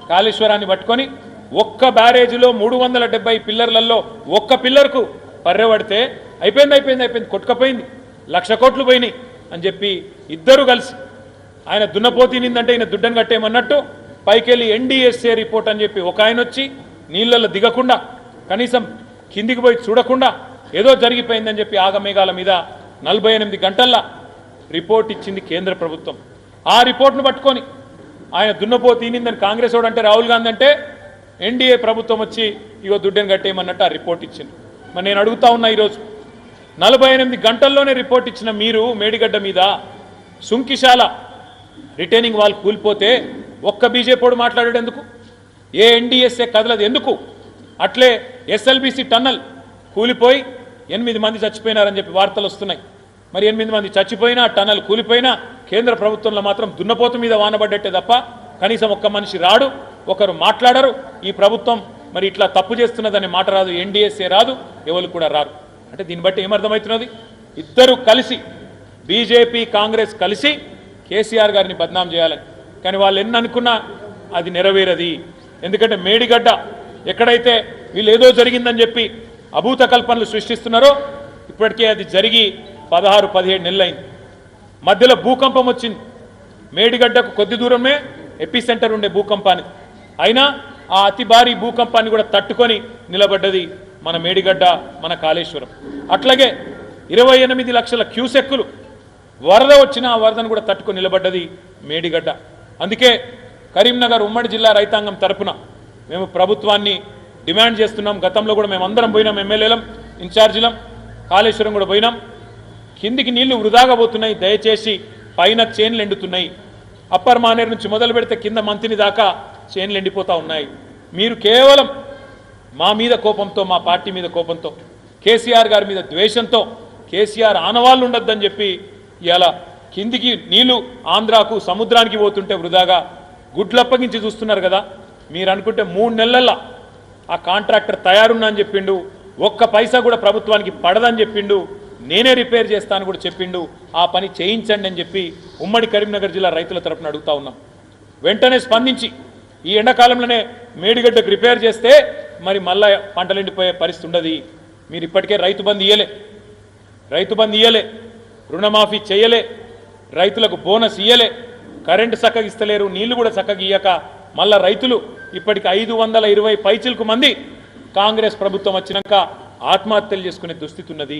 కాళేశ్వరాన్ని పట్టుకొని ఒక్క బ్యారేజీలో 370 పిల్లర్లలో ఒక్క పిల్లర్కు పర్రెపడితే అయిపోయింది కొట్టుకపోయింది 1,00,000 కోట్లు పోయినాయి అని చెప్పి ఇద్దరు కలిసి ఆయన దున్నపోతినిందంటే ఈయన దుడ్డను కట్టేయమన్నట్టు పైకెళ్ళి ఎన్డీఎస్ఏ రిపోర్ట్ అని చెప్పి ఒక ఆయన వచ్చి నీళ్ళల్లో దిగకుండా కనీసం కిందికి పోయి చూడకుండా ఏదో జరిగిపోయిందని చెప్పి ఆగమేఘాల మీద 48 గంటల్లో రిపోర్ట్ ఇచ్చింది కేంద్ర ప్రభుత్వం. ఆ రిపోర్ట్ను పట్టుకొని ఆయన దున్నపోతినిందని కాంగ్రెస్ వాడు అంటే రాహుల్ గాంధీ అంటే ఎన్డీఏ ప్రభుత్వం వచ్చి ఇగో దుడ్డను కట్టేయమన్నట్టు ఆ రిపోర్ట్ ఇచ్చింది. మరి నేను అడుగుతా ఉన్నా ఈరోజు 48 గంటల్లోనే రిపోర్ట్ ఇచ్చిన మీరు మేడిగడ్డ మీద సుంకిశాల రిటైనింగ్ వాల్ కూలిపోతే ఒక్క బీజేపీడు మాట్లాడాడు ఎందుకు? ఏ ఎన్డీఎస్ఏ కదలదు ఎందుకు? అట్లే ఎస్ఎల్బీసీ టన్నల్ కూలిపోయి 8 మంది చచ్చిపోయినారని చెప్పి వార్తలు వస్తున్నాయి. మరి 8 మంది చచ్చిపోయినా టన్నల్ కూలిపోయినా కేంద్ర ప్రభుత్వంలో మాత్రం దున్నపోతు మీద వానబడ్డట్టే తప్ప కనీసం ఒక్క మనిషి రాడు, ఒకరు మాట్లాడరు. ఈ ప్రభుత్వం మరి ఇట్లా తప్పు చేస్తున్నదనే మాట రాదు, ఎన్డీఎస్ఏ రాదు, ఎవరు కూడా రారు. అంటే దీన్ని బట్టి ఏమర్థమవుతున్నది? ఇద్దరు కలిసి బీజేపీ కాంగ్రెస్ కలిసి కేసీఆర్ గారిని బద్నాం చేయాలని. కానీ వాళ్ళు ఎన్ని అనుకున్నా అది నెరవేరది. ఎందుకంటే మేడిగడ్డ ఎక్కడైతే వీళ్ళు ఏదో జరిగిందని చెప్పి అభూత కల్పనలు సృష్టిస్తున్నారో ఇప్పటికే అది జరిగి 16-17 నెలలైంది. మధ్యలో భూకంపం వచ్చింది. మేడిగడ్డకు కొద్ది దూరమే ఎపి సెంటర్ ఉండే భూకంపాన్ని, అయినా ఆ అతి భారీ భూకంపాన్ని కూడా తట్టుకొని నిలబడ్డది మన మేడిగడ్డ, మన కాళేశ్వరం. అట్లాగే 28 లక్షల క్యూసెక్కులు వరద వచ్చిన ఆ వరదను కూడా తట్టుకొని నిలబడ్డది మేడిగడ్డ. అందుకే కరీంనగర్ ఉమ్మడి జిల్లా రైతాంగం తరపున మేము ప్రభుత్వాన్ని డిమాండ్ చేస్తున్నాం. గతంలో కూడా మేము అందరం పోయినాం, ఎమ్మెల్యేలం, ఇన్ఛార్జీలం, కాళేశ్వరం కూడా పోయినాం. కిందికి నీళ్లు వృధాగా పోతున్నాయి, దయచేసి పైన చేన్లు ఎండుతున్నాయి. అప్పర్ మానేరు నుంచి మొదలు పెడితే కింద మంతిని దాకా చేన్లు ఎండిపోతూ ఉన్నాయి. మీరు కేవలం మా మీద కోపంతో, మా పార్టీ మీద కోపంతో, కేసీఆర్ గారి మీద ద్వేషంతో, కేసీఆర్ ఆనవాళ్ళు ఉండొద్దని చెప్పి ఇవాళ కిందికి నీళ్లు ఆంధ్రాకు సముద్రానికి పోతుంటే వృధాగా గుడ్లప్పగించి చూస్తున్నారు కదా. మీరు అనుకుంటే 3 నెలల్లో ఆ కాంట్రాక్టర్ తయారున్నా అని చెప్పిండు, ఒక్క పైసా కూడా ప్రభుత్వానికి పడదని చెప్పిండు, నేనే రిపేర్ చేస్తాను కూడా చెప్పిండు. ఆ పని చేయించండి అని చెప్పి ఉమ్మడి కరీంనగర్ జిల్లా రైతుల తరపున అడుగుతా ఉన్నాం. వెంటనే స్పందించి ఈ ఎండాకాలంలోనే మేడిగడ్డకు రిపేర్ చేస్తే మరి మళ్ళా పంటలు ఎండిపోయే పరిస్థితి ఉండదు. మీరు ఇప్పటికే రైతు బంధు ఇయ్యలే, రుణమాఫీ చేయలే, రైతులకు బోనస్ ఇయ్యలే, కరెంటు చక్కగా ఇస్తలేరు, నీళ్లు కూడా చక్కగా ఇయ్యక మళ్ళా రైతులు ఇప్పటికి 520 పైచిలకు మంది కాంగ్రెస్ ప్రభుత్వం వచ్చినాక ఆత్మహత్యలు చేసుకునే దుస్థితి ఉన్నది.